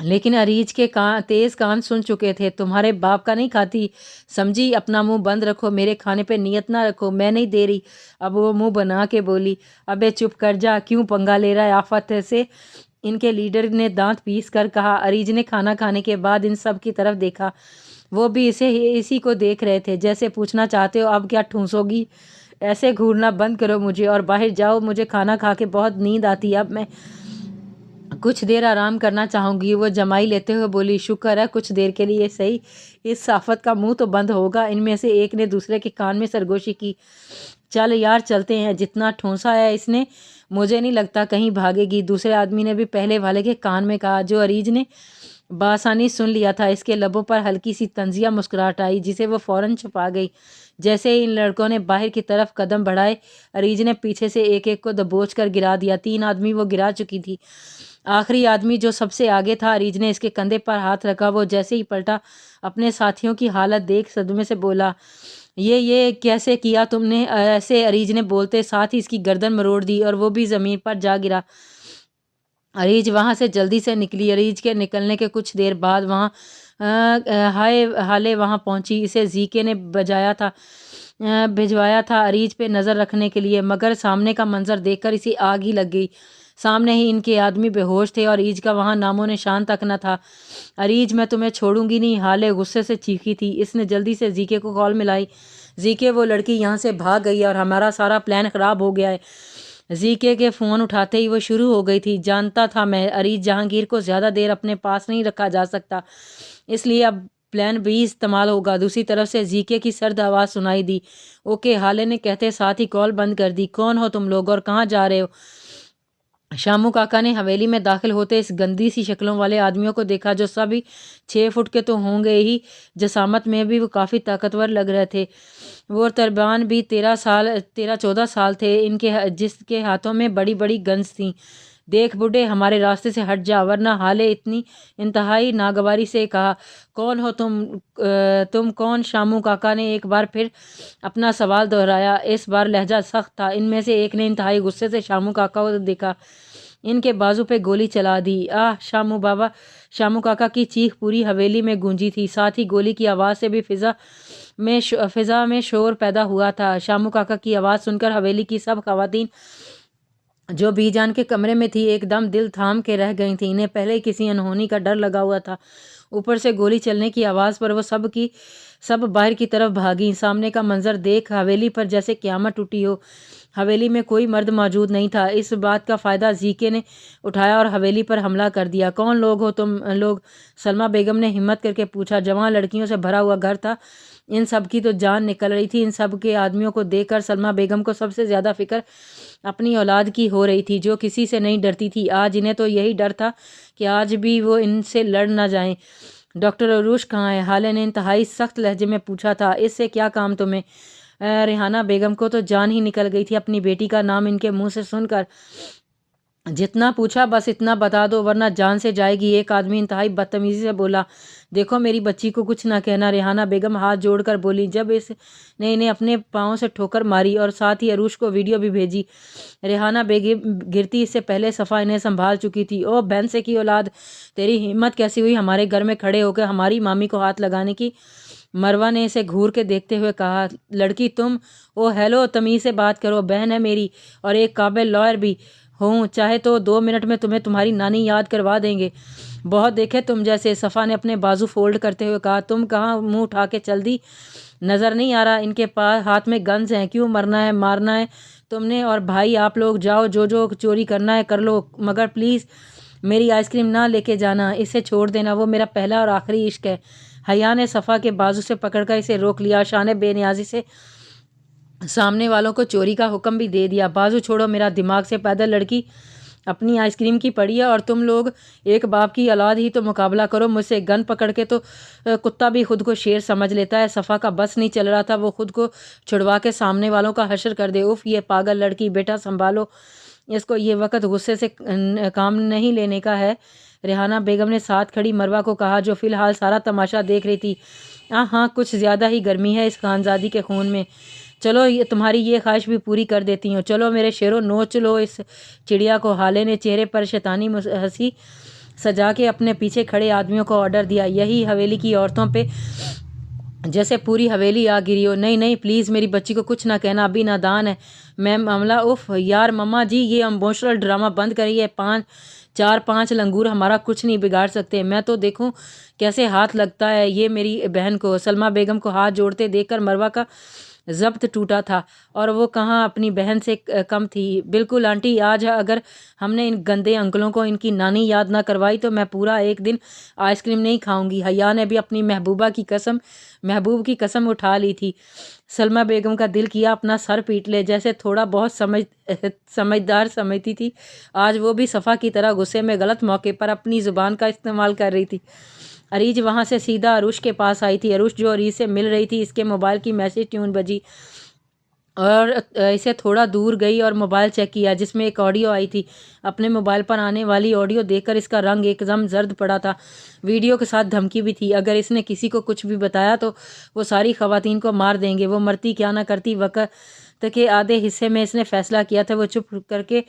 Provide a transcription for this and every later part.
لیکن اریج کے تیز کان سن چکے تھے۔ تمہارے باپ کا نہیں کھاتی سمجھی، اپنا منہ بند رکھو، میرے کھانے پہ نیت نہ رکھو، میں نہیں دے رہی۔ اب وہ منہ بنا کے بولی، ابے چپ کر جا، کیوں پنگا لے رہا ہے آفت سے؟ ان کے لیڈر نے دانت پیس کر کہا۔ اریج نے کھانا کھانے کے بعد ان سب کی طرف دیکھا، وہ بھی اسی کو دیکھ رہے تھے، جیسے پوچھنا چاہتے ہو اب کیا ٹھونسو گی؟ ایسے گھورنا بند کرو مجھے اور باہر جاؤ، مجھے کھانا کھا کے بہت نیند آتی ہے، اب میں کچھ دیر آرام کرنا چاہوں گی۔ وہ جمائی لیتے ہوئے بولی، شکر ہے کچھ دیر کے لیے صحیح، اس آفت کا منہ تو بند ہوگا۔ ان میں سے ایک نے دوسرے کے کان میں سرگوشی کی، چل یار چلتے ہیں، جتنا ٹھونسا ہے اس نے مجھے نہیں لگتا کہیں بھاگے گی۔ دوسرے آدمی نے بھی پہلے والے کے کان میں کہا، جو اریج نے بآسانی سن لیا تھا۔ اس کے لبوں پر ہلکی سی طنزیہ مسکراہٹ آئی، جسے وہ فوراً چھپا گئی۔ جیسے ہی ان لڑکوں نے باہر کی طرف قدم بڑھائے، اریج نے پیچھے سے ایک ایک کو دبوچ کر گرا دیا۔ 3 آدمی وہ گرا چکی تھی۔ آخری آدمی جو سب سے آگے تھا، اریج نے اس کے کندھے پر ہاتھ رکھا۔ وہ جیسے ہی پلٹا، اپنے ساتھیوں کی حالت دیکھ صدمے سے بولا، یہ کیسے کیا تم نے؟ ایسے اریج نے بولتے ساتھ ہی اس کی گردن مروڑ دی اور وہ بھی زمین پر جا گرا۔ اریج وہاں سے جلدی سے نکلی۔ اریج کے نکلنے کے کچھ دیر بعد وہاں حالے وہاں پہنچی۔ اسے زیکے نے بھجوایا تھا اریج پہ نظر رکھنے کے لیے، مگر سامنے کا منظر دیکھ کر اسے آگ ہی لگ گئی۔ سامنے ہی ان کے آدمی بے ہوش تھے اور اریج کا وہاں نام و نشان تک نہ تھا۔ اریج میں تمہیں چھوڑوں گی نہیں، حالے غصے سے چیخی تھی۔ اس نے جلدی سے زیکے کو کال ملائی، زیکے وہ لڑکی یہاں سے بھاگ گئی ہے اور ہمارا سارا پلان خراب ہو گیا ہے۔ زیکے کے فون اٹھاتے ہی وہ شروع ہو گئی تھی، جانتا تھا میں اریج جہانگیر کو زیادہ دیر اپنے پاس نہیں رکھا جا سکتا، اس لیے اب پلان بی استعمال ہوگا۔ دوسری طرف سے زیکے کی سرد آواز سنائی دی، اوکے، حالے نے کہتے ساتھ ہی کال بند کر دی۔ کون ہو تم لوگ اور کہاں جا رہے ہو؟ شامو کاکا نے حویلی میں داخل ہوتے اس گندی سی شکلوں والے آدمیوں کو دیکھا، جو سبھی 6 فٹ کے تو ہوں گے ہی، جسامت میں بھی وہ کافی طاقتور لگ رہے تھے۔ وہ تربان بھی 13-14 سال تھے، جس کے ہاتھوں میں بڑی بڑی گنز تھیں۔ دیکھ بڈھے، ہمارے راستے سے ہٹ جا ورنہ، حالے اتنی انتہائی ناگواری سے کہا۔ کون ہو تم کون؟ شامو کاکا نے ایک بار پھر اپنا سوال دہرایا، اس بار لہجہ سخت تھا۔ ان میں سے ایک نے انتہائی غصے سے شامو کاکا کو دیکھا، ان کے بازو پہ گولی چلا دی۔ آہ شامو بابا! شامو کاکا کی چیخ پوری حویلی میں گونجی تھی، ساتھ ہی گولی کی آواز سے بھی فضا میں شور پیدا ہوا تھا۔ شامو کاکا کی آواز سن کر حویلی کی سب خواتین جو بی جان کے کمرے میں تھی ایک دم دل تھام کے رہ گئی تھیں۔ انہیں پہلے ہی کسی انہونی کا ڈر لگا ہوا تھا، اوپر سے گولی چلنے کی آواز پر وہ سب باہر کی طرف بھاگیں۔ سامنے کا منظر دیکھ حویلی پر جیسے قیامت ٹوٹی ہو۔ حویلی میں کوئی مرد موجود نہیں تھا۔ اس بات کا فائدہ زیکے نے اٹھایا اور حویلی پر حملہ کر دیا۔ کون لوگ ہو تم لوگ؟ سلمیٰ بیگم نے ہمت کر کے پوچھا۔ جوان لڑکیوں سے بھرا ہوا گھر تھا، ان سب کی تو جان نکل رہی تھی۔ ان سب کے آدمیوں کو دیکھ کر سلمیٰ بیگم کو سب سے زیادہ فکر اپنی اولاد کی ہو رہی تھی، جو کسی سے نہیں ڈرتی تھی۔ آج انہیں تو یہی ڈر تھا کہ آج بھی وہ ان سے لڑ نہ جائیں۔ ڈاکٹر عروش کہاں ہے؟ حالے نے انتہائی سخت لہجے میں پوچھا تھا۔ اس سے کیا کام تمہیں؟ ریحانہ بیگم کو تو جان ہی نکل گئی تھی اپنی بیٹی کا نام ان کے منہ سے سن کر۔ جتنا پوچھا بس اتنا بتا دو ورنہ جان سے جائے گی۔ ایک آدمی انتہائی بدتمیزی سے بولا، دیکھو میری بچی کو کچھ نہ کہنا۔ ریحانہ بیگم ہاتھ جوڑ کر بولی۔ جب اس نے انہیں اپنے پاؤں سے ٹھوکر ماری اور ساتھ ہی عروش کو ویڈیو بھی بھیجی۔ ریحانہ بیگم گرتی اس سے پہلے صفا انہیں سنبھال چکی تھی۔ او بہن سے کی اولاد، تیری ہمت کیسی ہوئی ہمارے گھر میں کھڑے ہو کے ہماری مامی کو ہاتھ لگانے کی؟ مروہ نے اسے گھور کے دیکھتے ہوئے کہا، لڑکی تم؟ او ہیلو، تمیز سے بات کرو، بہن ہے میری اور ایک قابل لائر بھی ہوں، چاہے تو 2 منٹ میں تمہیں تمہاری نانی یاد کروا دیں گے۔ بہت دیکھے تم جیسے۔ صفا نے اپنے بازو فولڈ کرتے ہوئے کہا، تم کہاں منہ اٹھا کے چل دی؟ نظر نہیں آ رہا ان کے پاس ہاتھ میں گنز ہیں؟ کیوں مرنا ہے مارنا ہے تم نے؟ اور بھائی آپ لوگ جاؤ، جو چوری کرنا ہے کر لو، مگر پلیز میری آئس کریم نہ لے کے جانا، اسے چھوڑ دینا، وہ میرا پہلا اور آخری عشق ہے۔ حیا نے صفا کے بازو سے پکڑ کر اسے روک لیا، شان بے نیازی سے سامنے والوں کو چوری کا حکم بھی دے دیا۔ بازو چھوڑو میرا، دماغ سے پیدل لڑکی اپنی آئس کریم کی پڑی ہے اور تم لوگ ایک باپ کی اولاد ہی تو مقابلہ کرو مجھ سے۔ گن پکڑ کے تو کتا بھی خود کو شیر سمجھ لیتا ہے۔ صفا کا بس نہیں چل رہا تھا، وہ خود کو چھڑوا کے سامنے والوں کا حشر کر دے۔ اف، یہ پاگل لڑکی، بیٹا سنبھالو اس کو، یہ وقت غصے سے کام نہیں لینے کا ہے۔ ریحانہ بیگم نے ساتھ کھڑی مروہ کو کہا، جو فی الحال سارا تماشا دیکھ رہی تھی۔ ہاں کچھ زیادہ ہی گرمی ہے اس خانزادی کے خون میں، چلو تمہاری یہ خواہش بھی پوری کر دیتی ہوں، چلو میرے شیرو نوچ لو اس چڑیا کو۔ حالے نے چہرے پر شیطانی ہنسی سجا کے اپنے پیچھے کھڑے آدمیوں کو آرڈر دیا، یہی حویلی کی عورتوں پہ جیسے پوری حویلی آ گری ہو۔ نہیں نہیں پلیز میری بچی کو کچھ نہ کہنا، ابھی نادان ہے۔ میں معاملہ اف یار مما جی یہ ایموشنل ڈرامہ بند کریے، 4-5 لنگور ہمارا کچھ نہیں بگاڑ سکتے، میں تو دیکھوں کیسے ہاتھ لگتا ہے یہ میری بہن کو۔ سلمہ بیگم کو ہاتھ جوڑتے دیکھ کر مروہ کا ضبط ٹوٹا تھا، اور وہ کہاں اپنی بہن سے کم تھی۔ بالکل آنٹی، آج اگر ہم نے ان گندے انکلوں کو ان کی نانی یاد نہ کروائی تو میں پورا ایک دن آئس کریم نہیں کھاؤں گی۔ حیا نے بھی اپنی محبوب کی قسم اٹھا لی تھی۔ سلمہ بیگم کا دل کیا اپنا سر پیٹ لے، جیسے تھوڑا بہت سمجھدار سمجھتی تھی، آج وہ بھی صفا کی طرح غصے میں غلط موقع پر اپنی زبان کا استعمال کر رہی تھی۔ عریج وہاں سے سیدھا عروش کے پاس آئی تھی۔ عروش جو عریج سے مل رہی تھی، اس کے موبائل کی میسیج ٹیون بجی اور اسے تھوڑا دور گئی اور موبائل چیک کیا جس میں ایک آڈیو آئی تھی۔ اپنے موبائل پر آنے والی آڈیو دیکھ کر اس کا رنگ ایک دم زرد پڑا تھا، ویڈیو کے ساتھ دھمکی بھی تھی، اگر اس نے کسی کو کچھ بھی بتایا تو وہ ساری خواتین کو مار دیں گے۔ وہ مرتی کیا نہ کرتی، وقت کے آدھے حصے میں اس نے فیصلہ کیا تھا۔ وہ چپ کر کے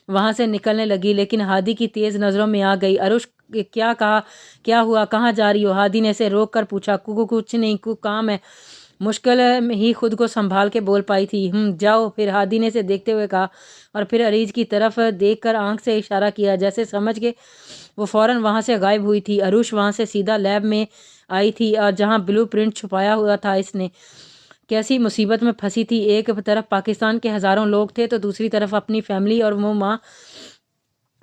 وہاں سے نکلنے لگی، لیکن ہادی کی تیز نظروں میں آ گئی۔ عروش کیا کہا، کیا ہوا، کہاں جا رہی ہو؟ ہادی نے اسے روک کر پوچھا۔ کچھ نہیں، کام ہے۔ مشکل ہی خود کو سنبھال کے بول پائی تھی۔ جاؤ پھر، ہادی نے اسے دیکھتے ہوئے کہا، اور پھر عریج کی طرف دیکھ کر آنکھ سے اشارہ کیا جیسے سمجھ کے وہ فوراً وہاں سے غائب ہوئی تھی۔ عروش وہاں سے سیدھا لیب میں آئی تھی، اور جہاں بلو پرنٹ چھپایا ہوا تھا اس نے کیسی مصیبت میں پھنسی تھی۔ ایک طرف پاکستان کے ہزاروں لوگ تھے تو دوسری طرف اپنی فیملی اور وہ ماں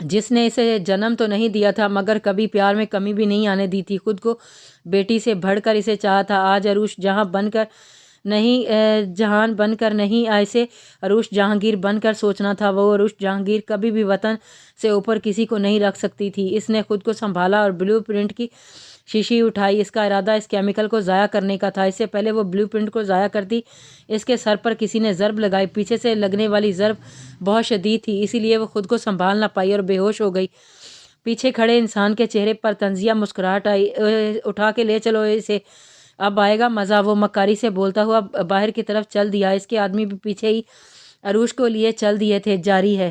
جس نے اسے جنم تو نہیں دیا تھا مگر کبھی پیار میں کمی بھی نہیں آنے دی تھی۔ خود کو بیٹی سے بڑھ کر اسے چاہا تھا۔ آج عروش جہان بن کر نہیں، ایسے عروش جہانگیر بن کر سوچنا تھا۔ وہ عروش جہانگیر کبھی بھی وطن سے اوپر کسی کو نہیں رکھ سکتی تھی۔ اس نے خود کو سنبھالا اور بلو پرنٹ کی شیشی اٹھائی۔ اس کا ارادہ اس کیمیکل کو ضائع کرنے کا تھا۔ اس سے پہلے وہ بلو پرنٹ کو ضائع کرتی، اس کے سر پر کسی نے ضرب لگائی۔ پیچھے سے لگنے والی ضرب بہت شدید تھی، اسی لیے وہ خود کو سنبھال نہ پائی اور بے ہوش ہو گئی۔ پیچھے کھڑے انسان کے چہرے پر طنزیہ مسکراہٹ آئی۔ اٹھا کے لے چلو اسے، اب آئے گا مزہ، وہ مکاری سے بولتا ہوا باہر کی طرف چل دیا۔ اس کے آدمی بھی پیچھے ہی عروش کو لیے چل دیے تھے۔ جاری ہے۔